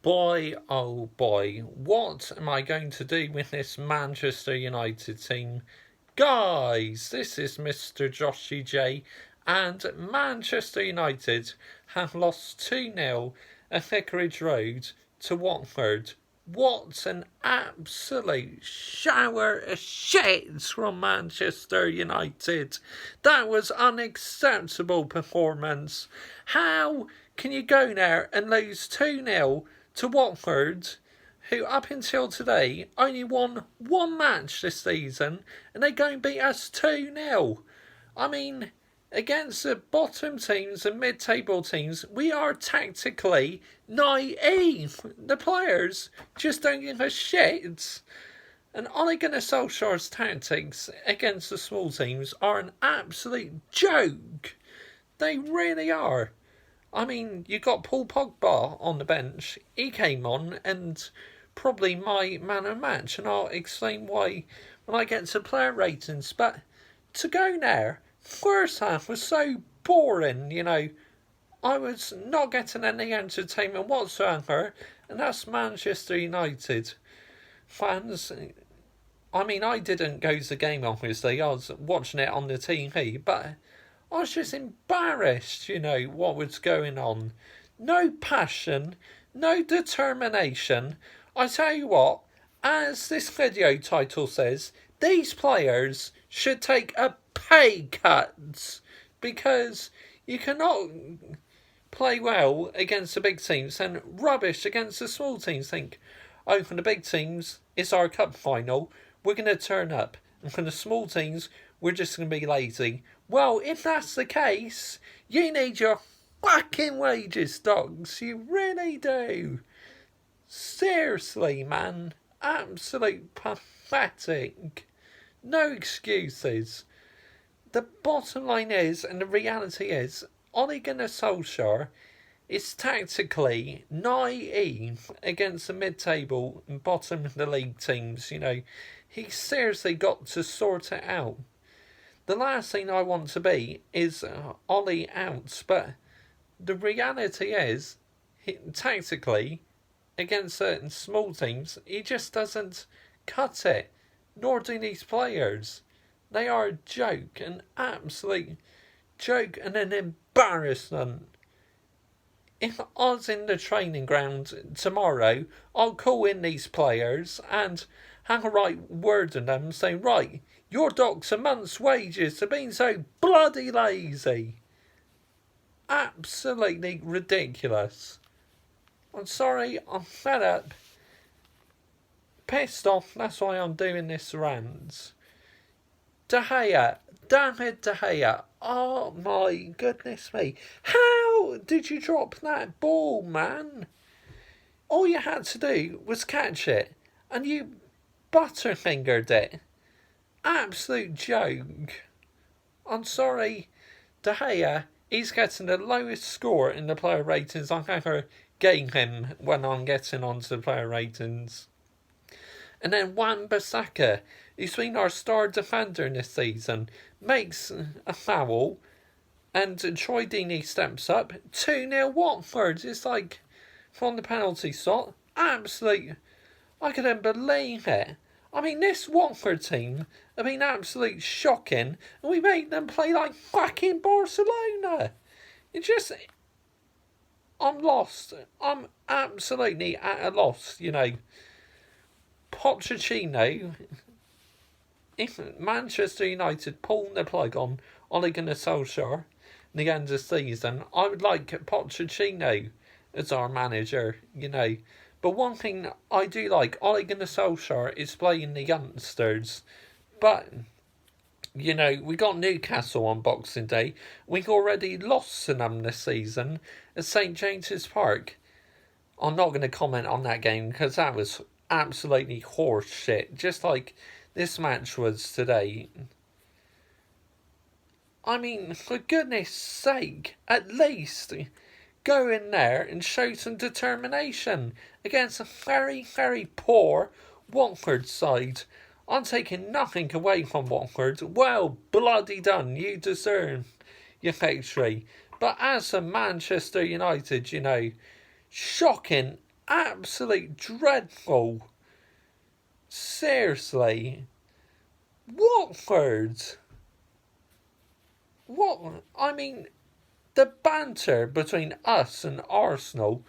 boy, oh boy, what am I going to do with this Manchester United team? Guys, this is Mr. Joshy J, and Manchester United have lost 2-0 at Vicarage Road to Watford. What an absolute shower of shit from Manchester United. That was unacceptable performance. How can you go there and lose 2-0 to Watford, who up until today only won one match this season, and they go and beat us 2-0? I mean, against the bottom teams and mid-table teams, we are tactically naive. The players just don't give a shit. And Ole Gunnar Solskjaer's tactics against the small teams are an absolute joke. They really are. I mean, you got Paul Pogba on the bench. He came on and probably my man of match, and I'll explain why when I get to player ratings. But to go there, first half was so boring, I was not getting any entertainment whatsoever, and that's Manchester United fans. I mean, I didn't go to the game, obviously. I was watching it on the TV, but I was just embarrassed, what was going on. No passion, no determination. I tell you what, as this video title says, these players should take a pay cut, because you cannot play well against the big teams and rubbish against the small teams. Think, oh, for the big teams, it's our cup final, we're going to turn up, and for the small teams, we're just going to be lazy. Well, if that's the case, you need your fucking wages, dogs. You really do. Seriously, man. Absolute pathetic. No excuses. The bottom line is, and the reality is, Ole Gunnar Solskjaer is tactically naive against the mid-table and bottom of the league teams. He's seriously got to sort it out. The last thing I want to be is Ollie out, but the reality is, tactically, against certain small teams, he just doesn't cut it, nor do these players. They are a joke, an absolute joke and an embarrassment. If I was in the training ground tomorrow, I'll call in these players and have a right word on them, saying, right, you're docked a month's wages for being so bloody lazy. Absolutely ridiculous. I'm sorry, I'm fed up. Pissed off, that's why I'm doing this rant. De Gea, David De Gea, oh my goodness me. How did you drop that ball, man? All you had to do was catch it, and you butterfingered it. Absolute joke. I'm sorry, De Gea, he's getting the lowest score in the player ratings I've ever gave him when I'm getting onto the player ratings. And then Wan-Bissaka, who's been our star defender this season, makes a foul, and Troy Deeney steps up. 2-0 Watford. It's like, from the penalty spot, absolute, I couldn't believe it. I mean, this Watford team have been absolute shocking, and we made them play like fucking Barcelona. I'm lost. I'm absolutely at a loss, Pochettino, if Manchester United pull the plug on Ole Gunnar Solskjaer in the end of the season, I would like Pochettino as our manager, But one thing I do like, Ole Gunnar Solskjaer is playing the youngsters. But, we got Newcastle on Boxing Day. We've already lost to them this season at St James's Park. I'm not going to comment on that game because that was absolutely horse shit, just like this match was today. I mean, for goodness sake, at least go in there and show some determination against a very, very poor Watford side. I'm taking nothing away from Watford. Well, bloody done, you deserve your victory. But as for Manchester United, shocking absolutely dreadful. Seriously. Watford. What? I mean, the banter between us and Arsenal,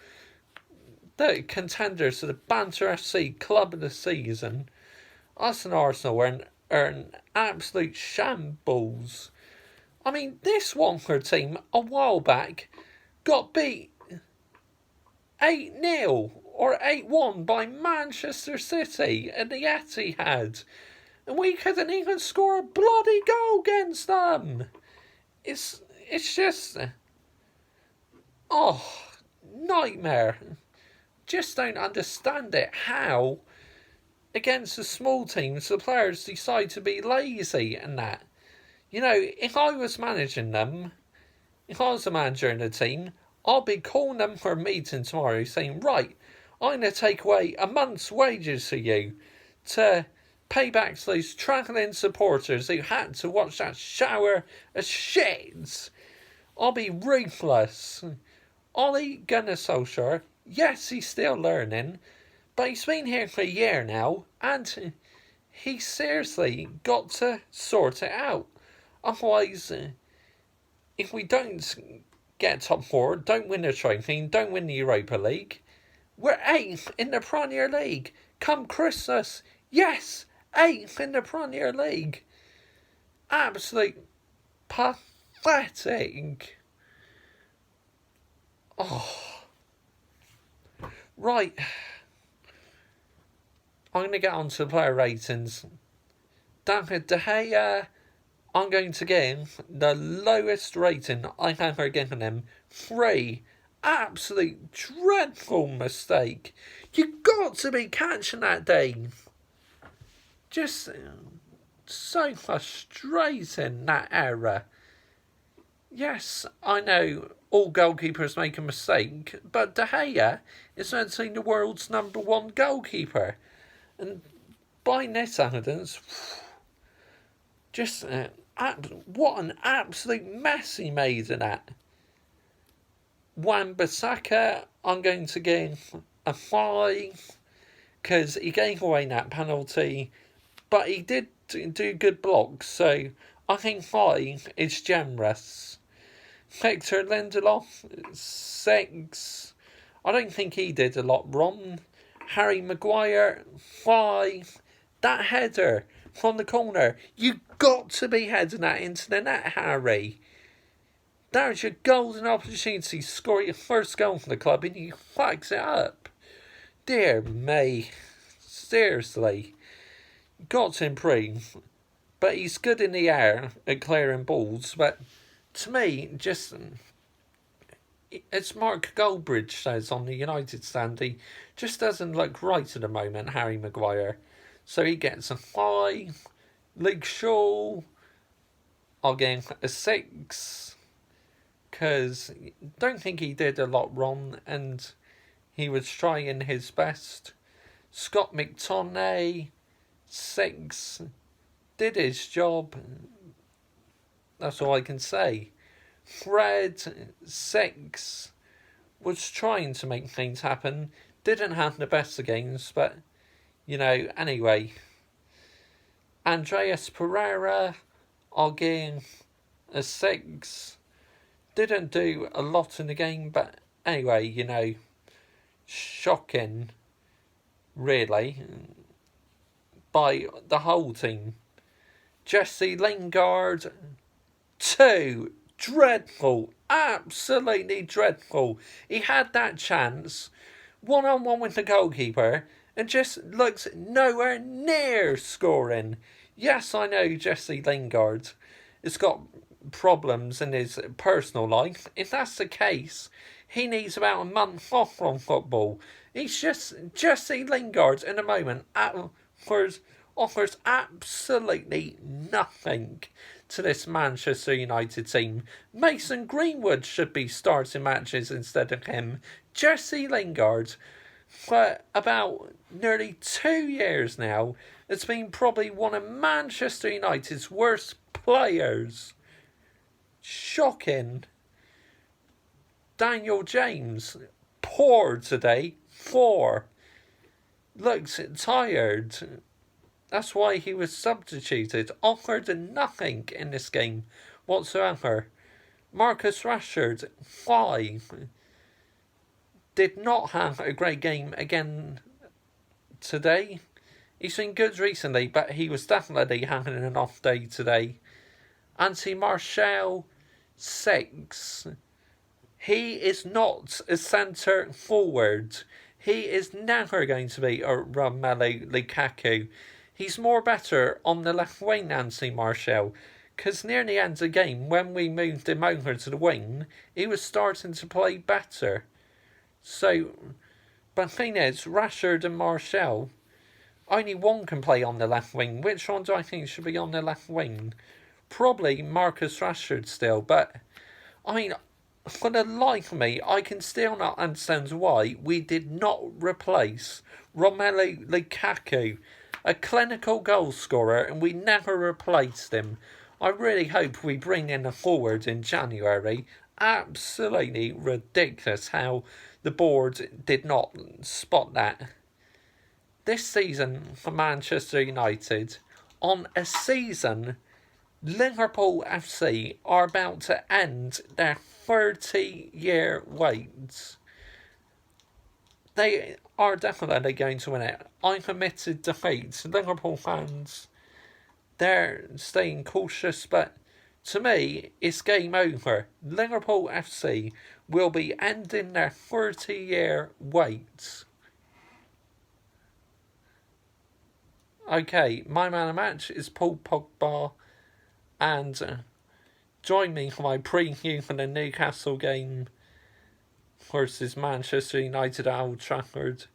the contenders to the Banter FC Club of the Season, us and Arsenal are an absolute shambles. I mean, this Watford team a while back got beat 8-0 or 8-1 by Manchester City at the Etihad. And we couldn't even score a bloody goal against them. It's just... Oh, nightmare. Just don't understand it. How, against the small teams, the players decide to be lazy and that. You know, if I was managing them, if I was the manager in the team, I'll be calling them for a meeting tomorrow saying, right, I'm going to take away a month's wages for you to pay back to those travelling supporters who had to watch that shower of shit. I'll be ruthless. Ole Gunnar Solskjaer, yes, he's still learning, but he's been here for a year now, and he's seriously got to sort it out. Otherwise, if we don't get top four, don't win the trophy, don't win the Europa League, we're 8th in the Premier League. Come Christmas, yes, 8th in the Premier League. Absolute pathetic. Oh. Right. I'm going to get on to player ratings. David De Gea, I'm going to give the lowest rating I've ever given him. 3. Absolute dreadful mistake. You got to be catching that, Dave. Just so frustrating, that error. Yes, I know all goalkeepers make a mistake, but De Gea is actually the world's #1 goalkeeper. And by this evidence, just what an absolute mess he made in that. Wan-Bissaka, I'm going to give a 5, because he gave away that penalty, but he did do good blocks, so I think 5 is generous. Victor Lindelof, 6. I don't think he did a lot wrong. Harry Maguire, 5. That header from the corner, you got to be heading that into the net, Harry. There's your golden opportunity to score your first goal for the club and he flags it up. Dear me, seriously, got to improve. But he's good in the air at clearing balls, but to me, just, as Mark Goldbridge says on the United stand, he just doesn't look right at the moment, Harry Maguire. So he gets a 5. Luke Shaw, I'll give a 6, because I don't think he did a lot wrong, and he was trying his best. Scott McTominay, 6, did his job. That's all I can say. Fred, 6, was trying to make things happen. Didn't have the best of games, but, you know, anyway. Andreas Pereira, I'll give a 6. Didn't do a lot in the game, but anyway, you know, shocking, really, by the whole team. Jesse Lingard, 2. Dreadful. Absolutely dreadful. He had that chance, one-on-one with the goalkeeper, and just looks nowhere near scoring. Yes, I know Jesse Lingard has got problems in his personal life. If that's the case, he needs about a month off from football. He's just Jesse Lingard in a moment offers absolutely nothing to this Manchester United team. Mason Greenwood should be starting matches instead of him. Jesse Lingard, for about nearly 2 years now, has been probably one of Manchester United's worst players. Shocking. Daniel James, poor today. 4 looked tired. That's why he was substituted. Offered nothing in this game whatsoever. Marcus Rashford, why? Did not have a great game again today. He's been good recently, but he was definitely having an off day today. Anthony Martial, 6. He is not a centre forward. He is never going to be a Romelu Lukaku. He's more better on the left wing, Anthony Martial, because near the end of the game, when we moved him over to the wing, he was starting to play better. So, but the thing is, Rashford and Martial, only one can play on the left wing. Which one do I think should be on the left wing? Probably Marcus Rashford still, but I mean, for the life of me, I can still not understand why we did not replace Romelu Lukaku, a clinical goal scorer, and we never replaced him. I really hope we bring in a forward in January. Absolutely ridiculous how the board did not spot that. This season for Manchester United, on a season, Liverpool FC are about to end their 30-year wait. They are definitely going to win it. I'm committed to fate. Liverpool fans, they're staying cautious, but to me, it's game over. Liverpool FC will be ending their 30-year wait. Okay, my man of the match is Paul Pogba, and join me for my preview for the Newcastle game versus Manchester United at Old Trafford.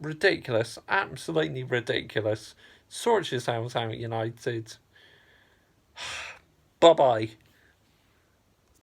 Ridiculous, absolutely ridiculous. Sort yourselves out, United. Bye bye.